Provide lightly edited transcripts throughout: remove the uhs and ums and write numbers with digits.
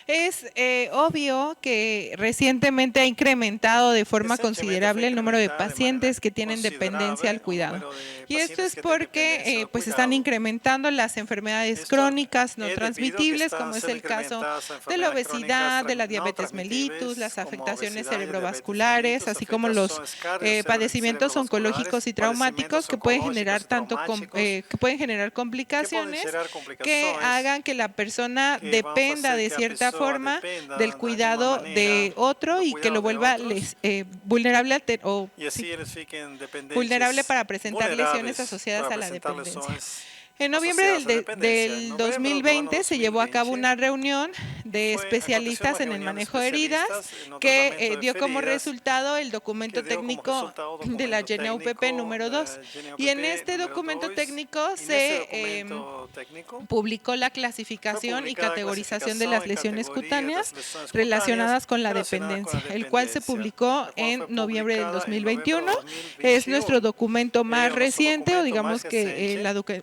Es obvio que recientemente ha incrementado de forma Recentemente fue considerable el número de incrementada de manera pacientes que tienen dependencia al considerable el cuidado. número de Y esto pacientes es que tienen dependencia porque del pues están cuidado. incrementando las enfermedades Esto crónicas no es debido a que transmitibles, están como es siendo el caso incrementadas de la enfermedades crónicas obesidad, de la no diabetes mellitus, transmitibles las como afectaciones obesidad y diabetes cerebrovasculares, mellitus, así como los afectaciones padecimientos oncológicos cerebrovasculares, y traumáticos padecimientos que pueden generar oncológicos y tanto traumáticos que pueden generar que pueden complicaciones generar que complicaciones hagan que la persona que van a dependa hacer de que la cierta persona forma del dependa de alguna cuidado manera de otro del y que lo cuidado de vuelva otros vulnerable o y sí, así ellos fiquen vulnerable dependientes, para presentar lesiones vulnerables asociadas para a la presentar dependencia. lesiones En noviembre asociadas a dependencia. En del noviembre del año 2020 se llevó a cabo 2020 una reunión de aconteció una especialistas en el reunión de manejo de heridas especialistas en el que tratamiento de dio como feridas resultado el que documento dio como técnico resultado de la documento GNUPP técnico número 2. de Y en GNOPP este número documento 2 técnico y en este se documento técnico publicó la fue clasificación y publicada la categorización de las clasificación y lesiones categoría de las cutáneas lesiones cutáneas relacionadas con la relacionadas con dependencia, la el cual se dependencia, publicó la cual en fue noviembre del publicada en noviembre de 2021. Es nuestro 2021. documento más Es nuestro reciente o documento más digamos que reciente,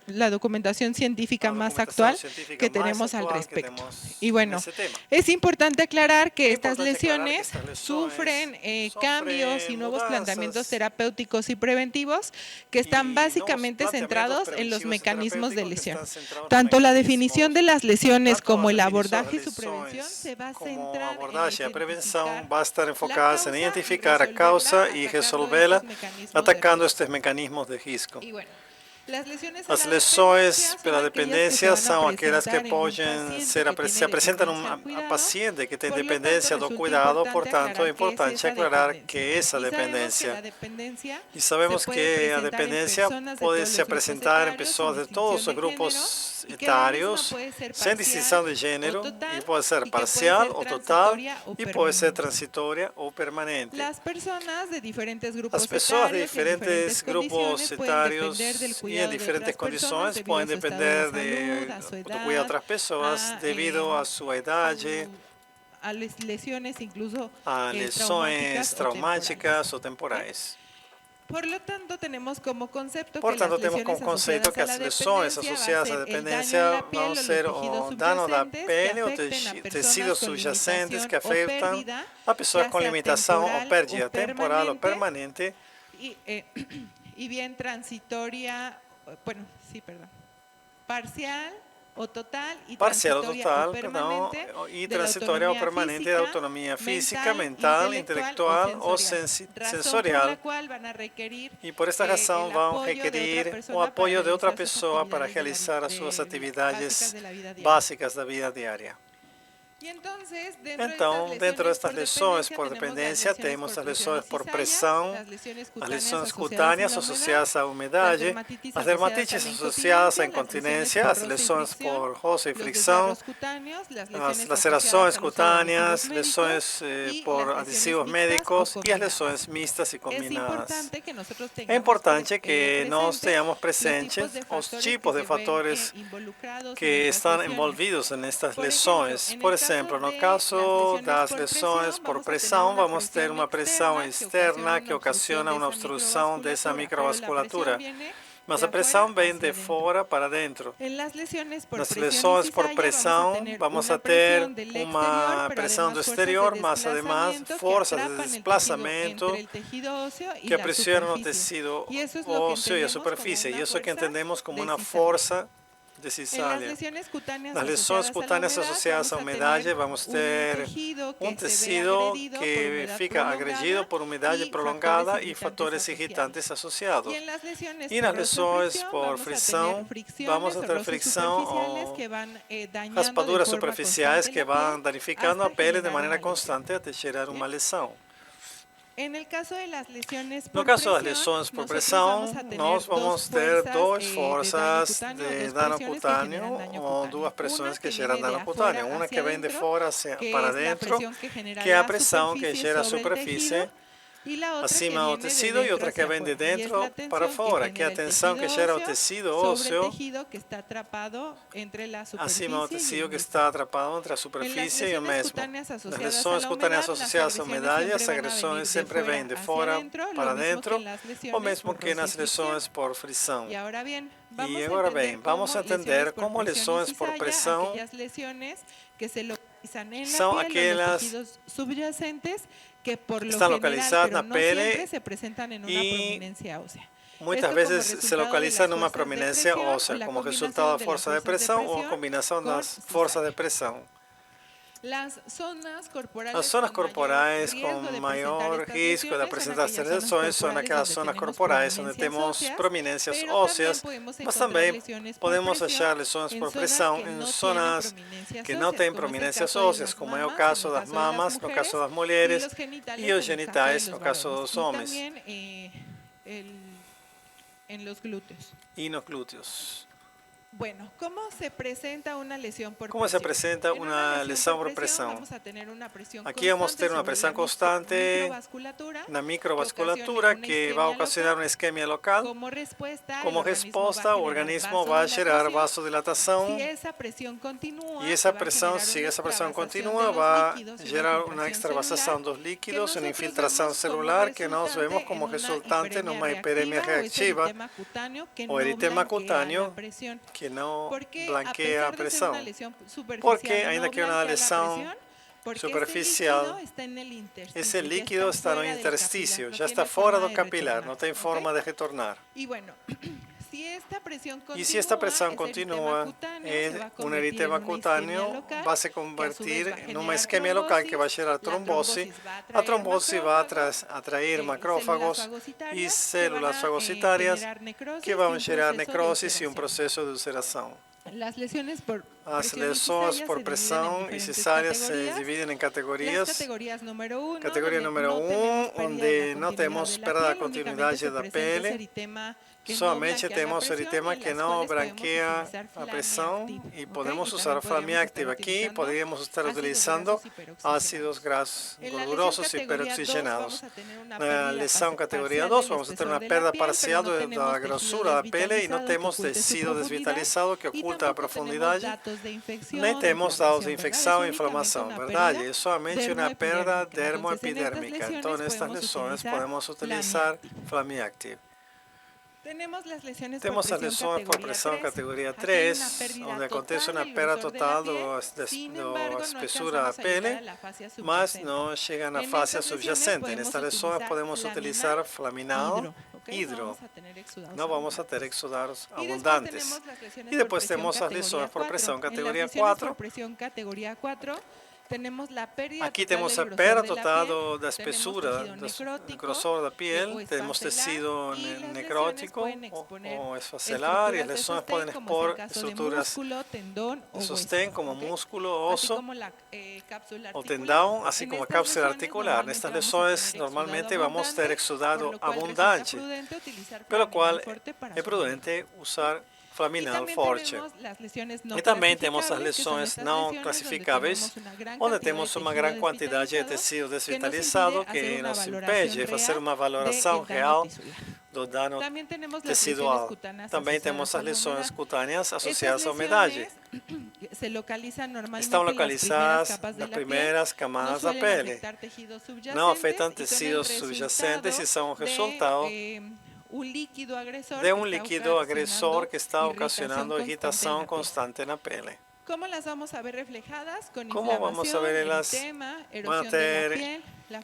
la documentación científica la más documentación actual científica que más tenemos al actual que respecto. Y tenemos en bueno, ese tema. es importante aclarar que Es estas importante aclarar que lesiones estas lesiones sufren cambios y sufren nuevos planteamientos mudanzas terapéuticos y preventivos que están y nuevos básicamente planteamientos centrados en los preventivos y mecanismos de terapéuticos que lesión. están centrados en los Tanto la definición de mecanismos, las lesiones tanto como las el definiciones abordaje de y su prevención lesiones se va a como centrar en abordaje y prevención identificar va a estar la enfocadas en causa y identificar la resolverla causa y atacando resolverla estos mecanismos de atacando riesgo. estos mecanismos de riesgo. Y bueno, las lesiones a Las la lesiones dependencia de son la aquellas que se dependencia van a son aquellas que presentar en un pueden paciente que tiene se presentan dependencia al a cuidado. paciente que tiene Por lo tanto, dependencia do resulta cuidado, por importante tanto, es aclarar qué es importante esa aclarar dependencia. que esa Y sabemos que dependencia. la dependencia Y se sabemos puede que a presentar en dependencia personas de puede todos se los grupos presentar en etarios sin pessoas de todos distinción os de género grupos y que la misma etários, puede ser sem parcial distinção de o gênero, e total pode ser y que puede parcial ser ou total, transitoria o e pode ser permanente. transitória ou permanente. Las personas de diferentes As grupos pessoas de etarios y en diferentes diferentes grupos condiciones pueden depender del etários e em cuidado de diferentes otras personas condições debido a podem su estado de depender salud, a su do cuidado de edad, outras pessoas a, devido à sua idade, lesiones incluso a traumáticas lesões o temporales. traumáticas ou Bien. temporais. Por lo tanto, tenemos como concepto que las Portanto, temos como lesiones conceito asociadas que a as la lesões dependencia va a associadas à ser el daño en dependência la vão piel o los ser tejidos o dano da subyacentes que pele ou afecten a personas tecidos con subjacentes limitación que o afetam pérdida, a pessoas ya com sea limitação ou temporal o pérdida temporal ou permanente, permanente y, y bien transitoria, bueno, sí, perdón, parcial o total y parcial ou transitoria o total, perdão, permanente e de la transitória ou autonomía permanente da física, autonomia física, mental, mental, intelectual o intelectual ou sensorial, razón por sensorial. la cual van a requerir E por esta razão el vão apoyo de otra requerir o persona para apoio de outra realizar sus pessoa para actividades realizar as suas básicas atividades de la vida diaria. básicas da vida diária. Y entonces, Então, dentro destas lesões por dependência, temos as lesões por pressão, as lesões cutâneas associadas à umidade, as dermatites associadas à incontinência, as lesões por roça e fricção, as lacerações cutâneas, lesões por adesivos médicos e as lesões mistas e combinadas. É importante que nós tenhamos presente os tipos de fatores que estão envolvidos nestas lesões. Por exemplo, no caso das lesões por pressão, vamos ter uma pressão externa que ocasiona uma obstrução dessa microvasculatura. Mas a pressão vem de fora para dentro. Nas lesões por pressão, vamos a ter uma pressão do exterior, mas además forças de desplazamento que pressionam o tecido ósseo e a superfície. E isso que entendemos como uma força descisália. Nas lesões cutâneas associadas à umidade, vamos ter um tecido que fica agredido por umidade prolongada e fatores irritantes associados. E nas lesões por fricção, vamos ter fricção ou raspaduras superficiais que vão danificando a pele de maneira constante até gerar uma lesão. No caso das lesões por pressão, nós vamos ter duas forças de dano cutâneo ou duas pressões que geram dano cutâneo. Uma que vem de fora para dentro, que é a pressão que gera a superfície acima do tecido, e outra que vem de dentro para fora, que é a tensão que gera o tecido ósseo acima do tecido que está atrapado entre a superfície e o mesmo. Nas lesões cutâneas associadas à umidade, as agressões sempre vêm de fora para dentro, o mesmo que nas lesões por frição. E agora bem, vamos entender como lesões por pressão são aquelas subyacentes que por lo estão general, localizadas pero na no pele siempre, se presentan en una prominencia ósea. muitas vezes se localiza numa prominência óssea, como resultado da força de pressão ou a combinação das forças de pressão. As zonas corporais com maior risco de apresentar essas lesões são aquelas zonas corporais onde temos prominências ósseas, mas também podemos achar lesões por pressão em zonas que não têm prominências ósseas, como é o caso das mamas, no caso das mulheres, e os genitais, no caso dos homens. E nos glúteos. Bueno, ¿cómo se presenta una lesión por ¿Cómo se presenta una lesión por presión? Aquí vamos a tener una presión constante na microvasculatura que va a ocasionar una isquemia local. Como respuesta, o organismo va a gerar vasodilatación y esa presión, si esa presión continúa, va a gerar una extravasación dos líquidos, una infiltración celular que nos vemos como resultante de una hiperemia reactiva o eritema cutáneo que no blanquea a presión, porque ainda que una lesión superficial, esse líquido está no interstício, já está fora do capilar, não tem forma de retornar. E se esta pressão continua, um eritema cutâneo vai se convertir numa isquemia local que vai gerar trombose. A trombose vai atrair macrófagos e células fagocitárias que vão gerar necrose e um processo de ulceração. As lesões por pressão e cesárea se dividem em categorias. Categoria número 1, onde não temos perda da continuidade da pele. Somente temos eritema que não branqueia a pressão e podemos usar o Flamiactiv. Aqui poderíamos estar utilizando ácidos graxos gordurosos hiperoxigenados. Na lesão categoria 2, vamos ter uma perda parcial da grossura da pele e não temos tecido desvitalizado que oculta a profundidade, nem temos dados de infecção e inflamação, verdade? É somente uma perda dermoepidérmica. Então, nestas lesões, podemos utilizar Flamiactiv. Temos as lesões por pressão categoria 3, onde acontece uma perda total da espessura da pele, mas não chega na fase subjacente. Nestas lesões podemos utilizar Flaminal hidro. Não vamos a ter exudados abundantes. E depois temos as lesões por pressão categoria 4. Aqui temos a perda total da espessura, do grossor da pele, temos tecido necrótico ou esfacelar, e as lesões podem expor estruturas de sostém, como músculo, osso, o tendão, assim como a cápsula articular. Nestas lesões, normalmente vamos ter exudado abundante, pelo qual é prudente usar Flaminal forte. E também temos as lesões não classificáveis, onde temos uma grande quantidade de tecido desvitalizado que nos impede de fazer uma valoração real do dano tecidual. Também temos as lesões cutâneas associadas à umidade. Estão localizadas nas primeiras camadas da pele. Não afetam tecidos subjacentes e são o resultado de um líquido agressor que está ocasionando irritação constante na pele. Como vamos a ver elas? Vão a ter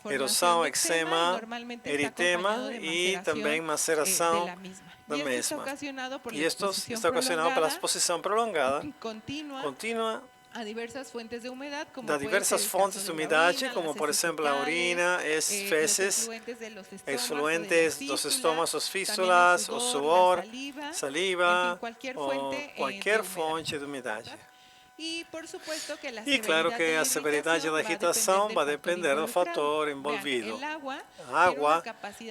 erosão, eczema, eritema e também maceração da mesma. E isto está ocasionado pela exposição prolongada, contínua, da diversas fontes de umidade, como por exemplo a urina, fezes, exfluentes dos estômagos, fístulas, o suor, saliva, ou qualquer fonte de umidade. E claro que a severidade da irritação vai depender do fator envolvido. A água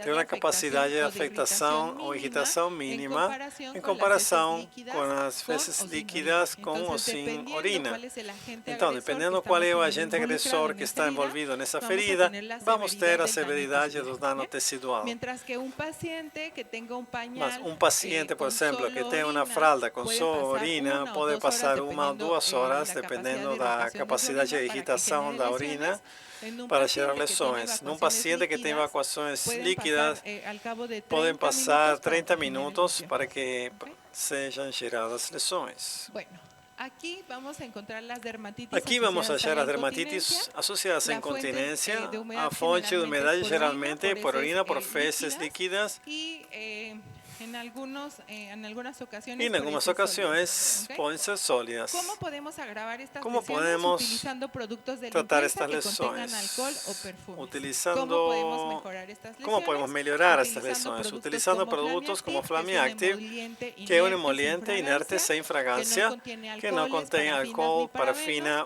tem uma capacidade de afetação ou irritação mínima em comparação com as fezes líquidas com ou sem urina. Então, dependendo qual é o agente agressor que está envolvido nessa ferida, vamos ter a severidade do dano tecidual. Mas um paciente, por exemplo, que tem uma fralda com só urina, pode passar 1 ou 2 horas, dependendo da capacidade de irritação da urina, para gerar lesões. Num paciente que tem evacuações líquidas, podem passar 30 minutos para que sejam geradas lesões. Aquí vamos a encontrar las dermatitis Aquí vamos a hallar las dermatitis asociadas a incontinencia, a fonte de humedad geralmente por orina, por feces líquidas y en algunas ocasiones pueden ser sólidas. ¿Cómo podemos agravar estas ¿Cómo lesiones? podemos Utilizando productos de tratar limpieza estas que contengan lesiones? alcohol o perfumes. Utilizando, ¿Cómo podemos mejorar estas lesiones? ¿Cómo podemos mejorar estas lesiones? Utilizando productos como Flamiactive, que es un emoliente inerte sin fragancia, que no contiene alcohol, parafina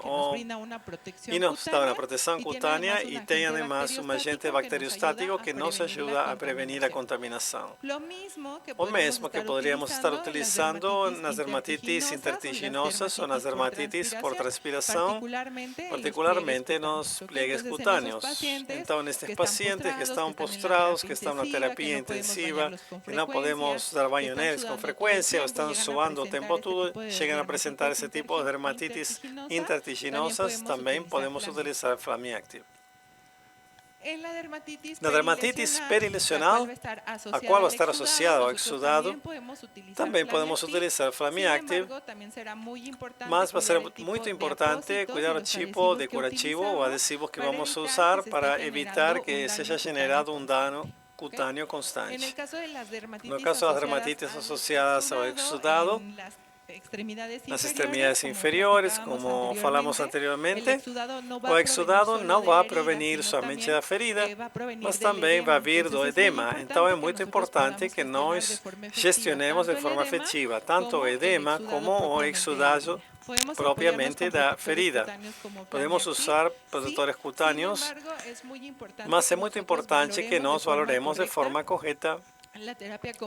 y nos da una protección cutánea y tiene además un agente bacteriostático que nos ayuda a prevenir la contaminación. Lo mismo que podríamos estar utilizando en las dermatitis intertiginosas o en las dermatitis por transpiración, particularmente en los pliegues cutáneos. Entonces, estos pacientes que están postrados, que están en una terapia intensiva, que no podemos dar baño en ellos con frecuencia o están sudando tiempo todo, llegan a presentar ese tipo de dermatitis intertiginosas, también podemos utilizar Flamiactive. La dermatitis perilesional, a cual va a estar asociado a exudado, también podemos utilizar Flamiactive, más va a ser muy importante cuidar el tipo de curativo o adhesivos que vamos a usar para evitar que se haya generado un daño cutáneo constante. En el caso de las dermatitis asociadas al exudado, las extremidades inferiores, como hablamos anteriormente, o exudado no va a prevenir solamente la ferida, mas también va a haber do edema. Entonces es muy importante que nos gestionemos de forma efectiva tanto edema como o exudado propiamente da ferida. Podemos usar protectores cutáneos, mas es muy importante que nos valoremos de forma correcta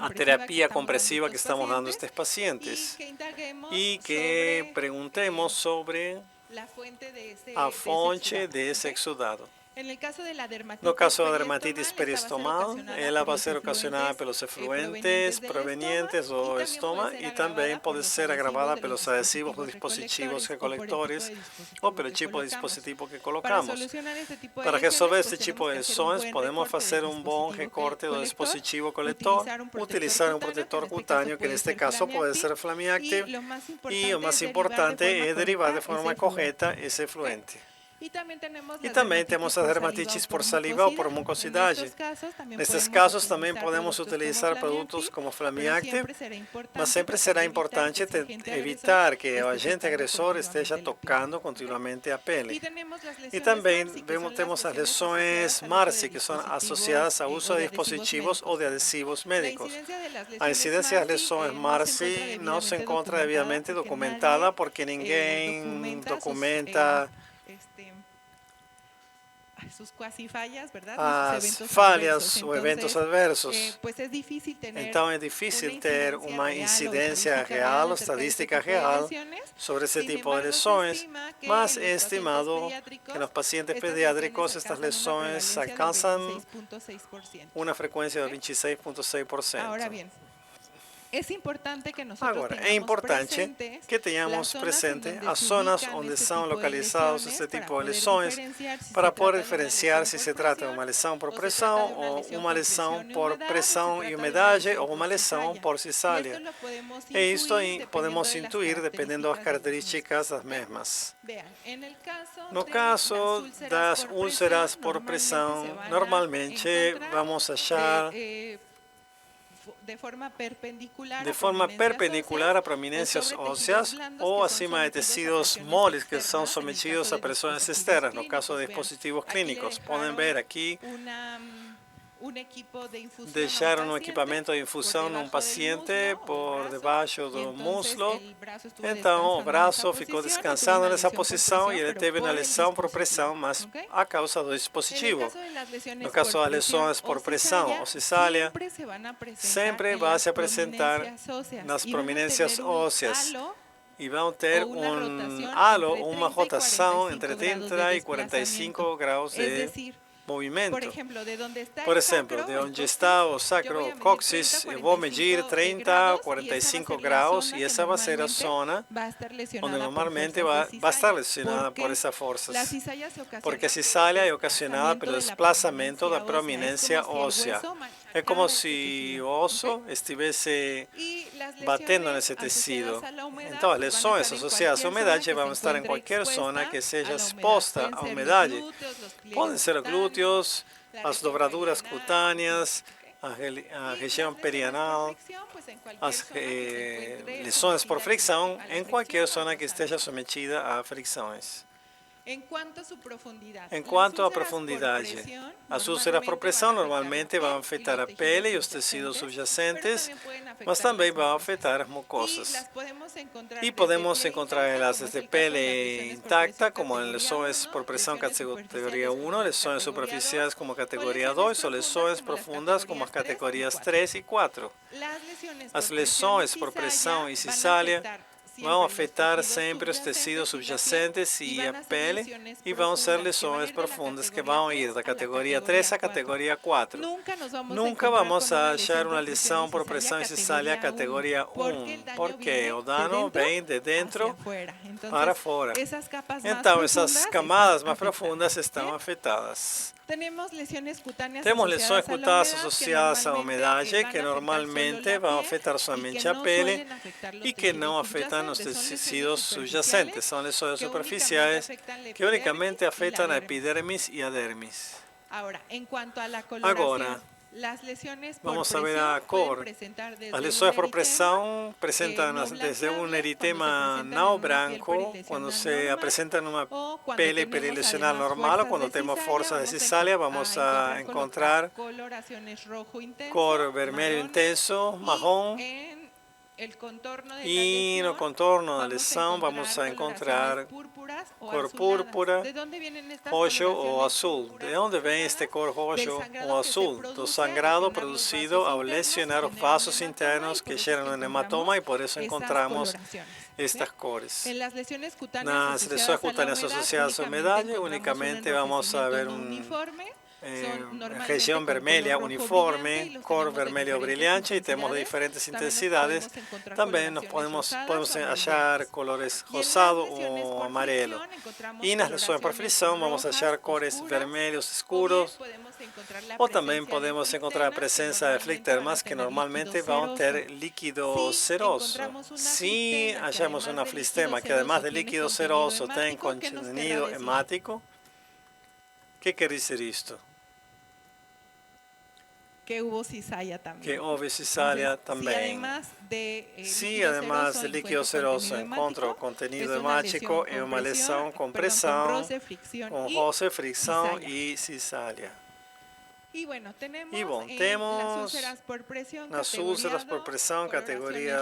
a terapia compresiva que estamos dando a estos pacientes y que preguntemos sobre a fonte de ese exudado. No caso de dermatitis peristomal, ela va a ser ocasionada pelos efluentes provenientes do estômago y también puede ser agravada pelos adhesivos dos dispositivos recolectores o pelo tipo de dispositivo que colocamos. Para resolver este tipo de lesiones, podemos hacer un buen recorte do dispositivo colector, utilizar un protector cutáneo, que en este caso puede ser Flamiactive, y lo más importante es derivar de forma correcta ese efluente. Y también tenemos la dermatitis por saliva o por mucosidad. En estos casos también podemos utilizar productos como Flamiactive, mas siempre será importante evitar que el agente agresor esté tocando continuamente a pele. Y también tenemos las lesiones MARSI, que son asociadas al uso de dispositivos o de adhesivos médicos. La incidencia de las lesiones MARSI no se encuentra debidamente documentada porque ninguém documenta sus cuasi fallas, ¿verdad? As falhas o eventos adversos. Pues es difícil tener Então é difícil ter uma incidência real, estadística real sobre esse tipo de lesões, mas é estimado que nos pacientes pediátricos estas lesões alcançam uma frequência de 26,6%. Ahora bien, es importante que Agora, é importante que tenhamos presente as zonas onde são localizados este tipo de lesões para poder diferenciar se se trata de uma lesão por pressão ou uma lesão por pressão e umidade ou uma lesão por cisália. E isto podemos intuir dependendo das características das mesmas. No caso das úlceras por pressão, normalmente vamos achar de forma perpendicular a prominências ósseas ou acima de tecidos moles que são sometidos a pressões externas, no caso de dispositivos clínicos. Podem ver aqui, deixaram um equipamento de infusão num paciente por debaixo do muslo. Então, o braço ficou descansando nessa posição e ele teve uma lesão por pressão, mas a causa do dispositivo. No caso das lesões por pressão ou cisália, sempre vai se apresentar nas prominências ósseas e vão ter um halo, uma rotação entre 30 e 45 graus de movimento. Por ejemplo, de onde está o sacrocóccix, eu vou medir 30 a 45 graus e essa vai ser a zona onde normalmente vai estar lesionada por essas forças. Porque a cisália é ocasionada pelo desplazamento da prominência óssea. É como se o osso estivesse batendo nesse tecido. Então, as lesões associadas à umidade vão estar em qualquer zona que seja exposta à umidade. Podem ser glúteos, as dobraduras cutâneas, a região perianal, as lesões por fricção, em qualquer zona que esteja submetida a fricções. Em quanto à profundidade, as úlceras por pressão normalmente vão afetar a pele e os tecidos subjacentes, mas também vão afetar as mucosas. E podemos encontrar elas desde pele intacta, como em lesões por pressão categoria 1, lesões superficiais como categoria 2, ou lesões profundas como as categorias 3 e 4. As lesões por pressão e cisália vão afetar sempre os tecidos subjacentes e a pele e vão ser lesões profundas que vão ir da categoria 3 à categoria 4. Nunca vamos achar uma lesão por pressão e cisália categoria 1, porque o dano vem de dentro para fora. Então, essas camadas mais profundas estão afetadas. Temos lesões cutâneas associadas à umidade que normalmente vão afetar somente a pele e que não afetam os tecidos subjacentes. São lesões superficiais que unicamente afetam a epidermis e a dermis. Agora, vamos a ver a cor. As lesões por pressão apresentam desde um eritema não branco, quando se apresenta numa pele perilesional normal, ou quando temos força de cisália, vamos a encontrar cor vermelho intenso, marrom, e no contorno da lesão vamos a encontrar cor púrpura, roxo ou azul. De onde vem este cor roxo ou azul? Do sangrado produzido ao lesionar os vasos internos que geram um hematoma e por isso encontramos estas cores. Nas lesões cutâneas associadas à umidade, unicamente vamos a ver região vermelha uniforme, cor vermelho brilhante, e temos de diferentes intensidades. Também podemos achar colores rosado ou amarelo. E nas lesões por fricção vamos achar cores vermelhos escuros, ou também podemos encontrar a presença de flictermas que normalmente vão ter líquido seroso. Se achamos uma flicterma que además de líquido seroso tem contenido hemático, o que quer dizer isto? Que houve cisália também. Que houve cisália também. Se, además de líquido seroso, encontro contenido hemático, é uma lesão com pressão, com roce, fricção e cisália. E bom, temos nas úlceras por pressão, categoria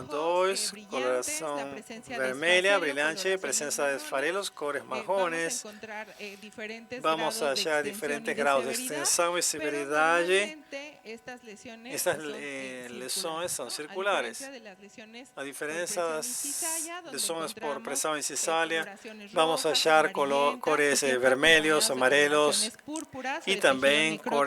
2, coloração vermelha, brilhante, presença de farelos, cores marrones. Vamos a achar diferentes graus de extensão e severidade. Estas lesões são circulares. A diferença das lesões por pressão e cisália, vamos a achar cores vermelhos, amarelos e também cores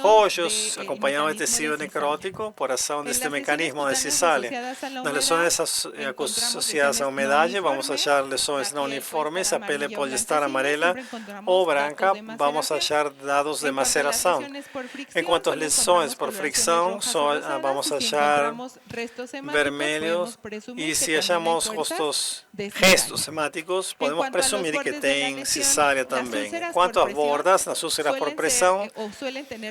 rojos, acompanhados de tecido necrótico por ação deste mecanismo de cisália. Nas lesões associadas à umidade, vamos achar lesões não uniformes, a pele pode estar amarela ou branca, vamos achar dados de maceração. Enquanto as lesões por fricção, vamos achar vermelhos, e se achamos restos hemáticos, podemos presumir que tem cisália também. Quanto às bordas, nas úlceras por pressão,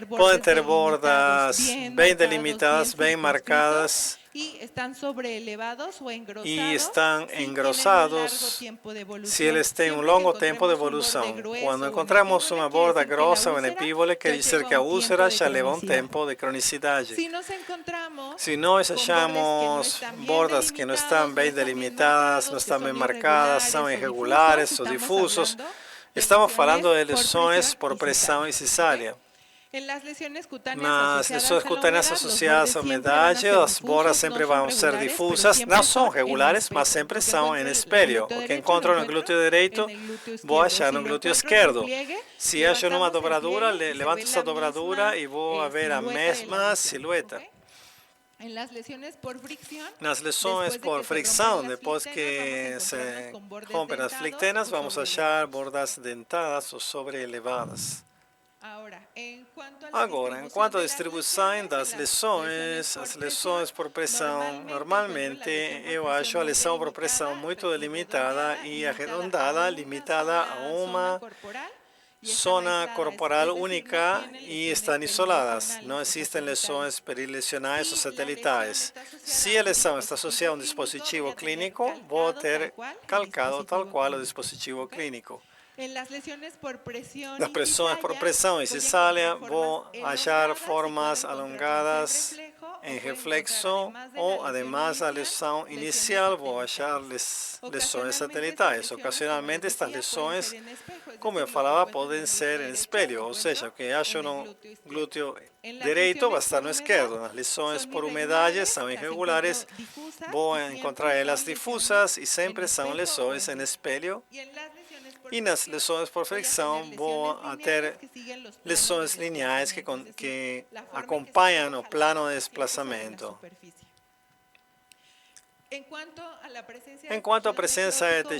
podem ter bordas bem delimitadas, bem marcadas, e estão engrossados se eles têm um longo tempo de evolução. Quando encontramos uma borda grossa ou epíbole, quer dizer que a úlcera já leva um tempo de cronicidade. Se nós achamos bordas que não estão bem delimitadas, não estão bem marcadas, são irregulares ou difusos, estamos falando de lesões por pressão e cisália. Nas lesões cutâneas associadas à umidade, as bordas sempre vão ser difusas, não são regulares, mas sempre são em espelho. O que encontro no glúteo direito, vou achar no glúteo esquerdo. Se acho numa dobradura, levanto essa dobradura e vou ver a mesma silhueta. Nas lesões por fricção, depois que se rompem as flictenas, vamos achar bordas dentadas ou sobreelevadas. Agora, em quanto à distribuição das lesões, as lesões por pressão, normalmente eu acho a lesão por pressão muito delimitada e arredondada, limitada a uma zona corporal única e estão isoladas. Não existem lesões perilesionais ou satelitais. Se a lesão está associada a um dispositivo clínico, vou ter calcado tal qual o dispositivo clínico. Nas pressões por pressão e cisália, vou achar formas alongadas em reflexo ou, además da lesão inicial, vou achar lesões satelitais. Ocasionalmente, estas lesões, como eu falava, podem ser em espelho, ou seja, o que acho no glúteo direito vai estar no esquerdo. Nas lesões por umidade são irregulares, vou encontrar elas difusas e sempre são lesões em espelho. E nas lesões por fricção, vou ter lesões lineares que acompanham o plano de desplazamento. Em quanto à presença de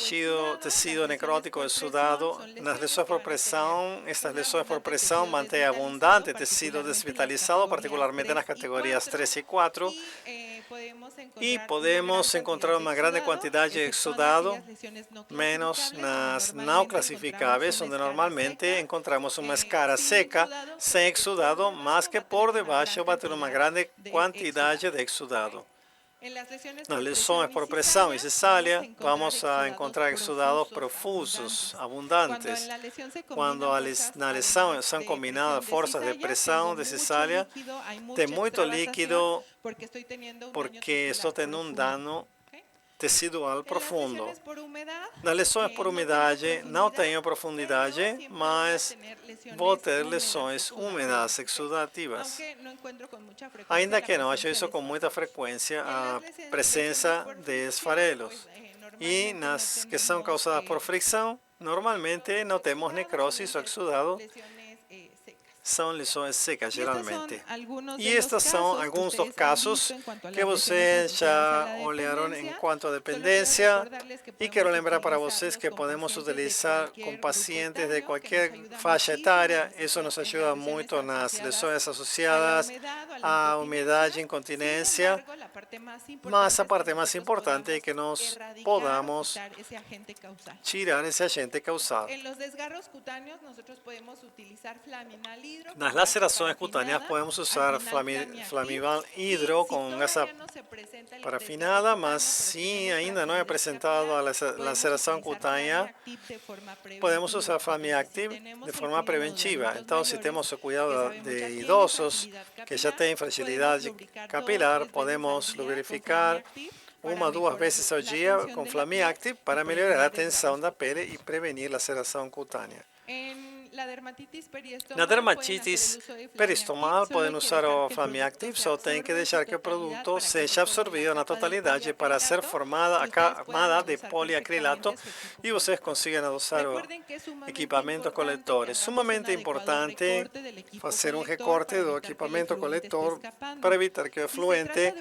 tecido necrótico exudado, nas lesões por pressão, estas lesões por pressão mantêm abundante tecido desvitalizado, particularmente nas categorias 3 e 4, e podemos encontrar uma grande quantidade de exudado, menos nas não classificáveis, onde normalmente encontramos uma escara seca, sem exudado, mas que por debaixo vai ter uma grande quantidade de exudado. Nas lesões por pressão e cisália, vamos a encontrar exudados profusos, abundantes. Quando na lesão são combinadas forças de pressão de cisália, tem muito líquido porque estou tendo um dano tecidual profundo. Nas lesões por umidade, não tenho profundidade, mas vou ter lesões úmidas, exudativas. Ainda que não acho isso com muita frequência, a presença de esfarelos. E nas que são causadas por fricção, normalmente não temos necrose ou exudado. São lesões secas, geralmente. E estes são alguns dos casos que vocês já olharam em quanto à dependência. E quero lembrar para vocês que podemos utilizar com pacientes de qualquer faixa etária. Isso nos ajuda muito nas lesões associadas à umidade e incontinência. Mas a parte mais importante é que nós podamos tirar esse agente causal. Nas lacerações cutâneas podemos usar Flamival hidro com gasa parafinada, mas se ainda não é apresentado a laceração cutânea, podemos usar Flamiactive de forma preventiva. Então, se temos o cuidado de idosos que já têm fragilidade capilar, podemos lubrificar 1 ou 2 vezes ao dia com Flamiactive para melhorar a tensão da pele e prevenir laceração cutânea. Na dermatitis peristomal, podem usar o Flamiactive, só tem que deixar que o produto seja absorvido na totalidade para ser formada a camada de poliacrilato e vocês consigam usar o equipamento coletor. É sumamente importante fazer um recorte do equipamento coletor para evitar que o efluente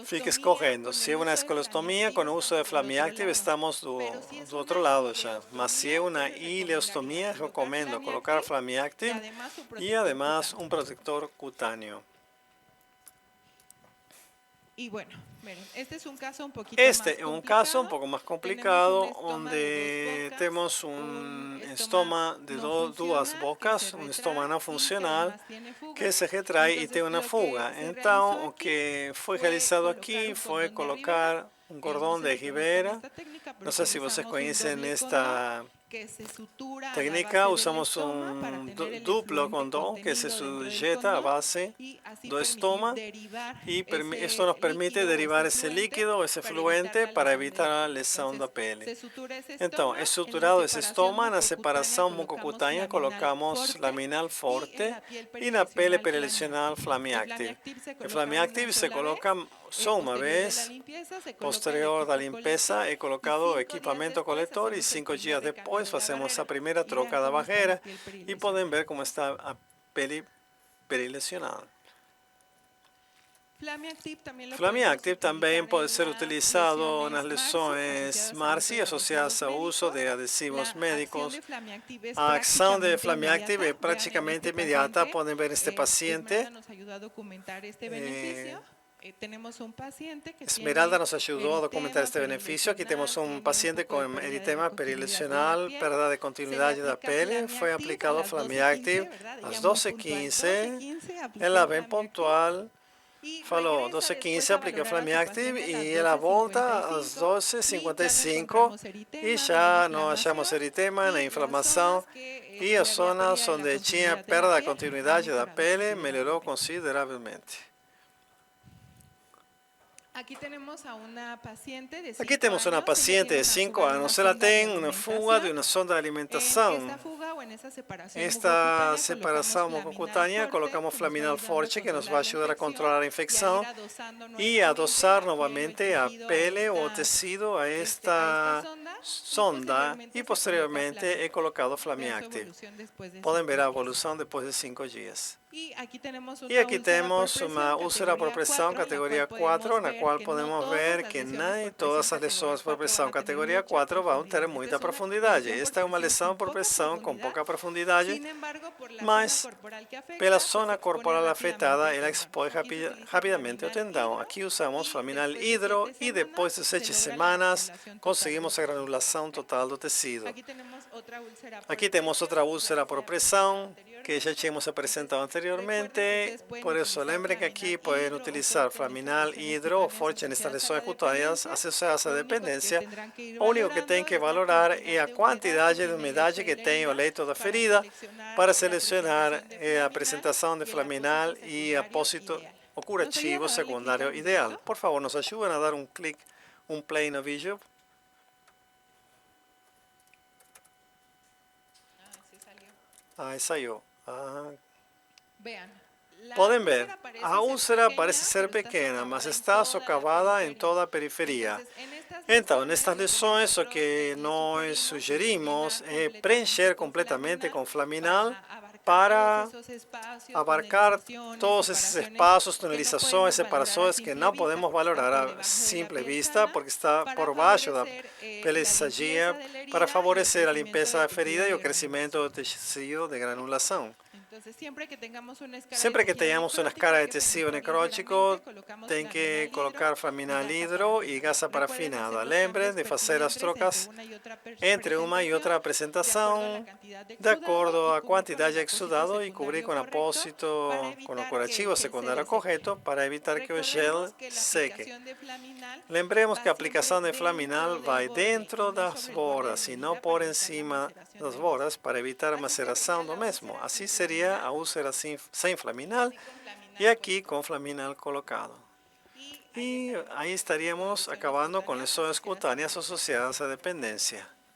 fique escorrendo. Se é uma escolostomia, com o uso de Flamiactive, estamos do outro lado já. Mas se é uma ileostomia, recomendo colocar Flamiactive e, además, um protetor cutâneo. Este é um caso um pouco mais complicado, onde temos um estômago de 2 bocas, um estômago não funcional, que se retrai e tem uma fuga. Então, o que foi realizado aqui foi colocar um cordão de Rivera. Não sei se vocês conhecem esta técnica usamos un duplo condón que se sujeta a base do estoma y esto nos permite derivar esse líquido, esse fluente, para evitar a lesão da pele. Então, estruturado esse estoma, na separação mucocutânea, colocamos Flaminal Forte e na pele perilesional Flamiactive. O Flamiactive se coloca só uma vez, posterior da limpeza, é colocado o equipamento coletor e 5 dias depois fazemos a primeira troca da barreira e podem ver como está a pele perilesionada. Flamiactive também pode ser utilizado nas lesões MARSI associadas ao uso de adesivos médicos. A ação de Flamiactive é praticamente imediata. Podem ver este paciente. Esmeralda nos ajudou a documentar este benefício. Aqui temos paciente com eritema perilesional, perda de continuidade da pele. Foi aplicado Flamiactive às 12h15. Ela bem pontual. Falou 12h15, aplica Flamiactive e ela volta às 12h55 e já não achamos eritema nem inflamação e as zonas onde tinha perda da continuidade da pele melhorou consideravelmente. Aqui temos uma paciente de 5 anos. Ela tem uma fuga de uma sonda de alimentação. Esta separação mucocutânea, colocamos Flaminal Forte, que nos vai ajudar a controlar a infecção e adoçar novamente a pele ou o tecido a esta sonda e posteriormente é colocado Flamiactive. Podem ver a evolução depois de 5 dias. E aqui temos uma úlcera por pressão categoria 4, na qual podemos ver que nem todas as lesões por pressão categoria 4 vão ter muita profundidade. Esta é uma lesão por pressão com pouca profundidade, mas pela zona corporal afetada, ela expõe rapidamente o tendão. Aqui usamos Flaminal Hidro e depois de 7 semanas conseguimos a granulação total do tecido. Aqui temos outra úlcera por pressão, que já tínhamos apresentado anteriormente, por isso lembrem que aqui podem utilizar Flaminal Hidro Forte nestas lesões cutâneas associadas à dependência. O único que tem que valorar é a quantidade de umidade que tem o leito da ferida para selecionar a apresentação de Flaminal e apósito o curativo secundário ideal. Por favor, nos ajudem a dar um clique, um play no vídeo. Aí saiu. Podem ver, a úlcera parece ser pequena, mas está socavada em toda a periferia. Então, nestas lesões, o que nós sugerimos é preencher completamente com Flaminal para abarcar todos esses espaços, tunelizações, separações que não podemos valorar a simple vista, porque está por baixo da pele sadia, para favorecer a limpeza da ferida e o crescimento do tecido de granulação. Sempre que tenhamos uma escala de tecido necrótico, tem que colocar Flaminal Hidro e gasa parafinada. Lembrem de fazer as trocas entre uma e outra apresentação, de acordo à quantidade de exudado e cobrir com apósito, com o curativo secundário correto, para evitar que o gel seque. Lembremos que a aplicação de Flaminal vai dentro das bordas e não por cima das bordas, para evitar a maceração do mesmo. Assim seria a úlcera sem Flaminal e aqui com Flaminal colocado. E aí estaríamos acabando com lesões cutâneas associadas à dependência.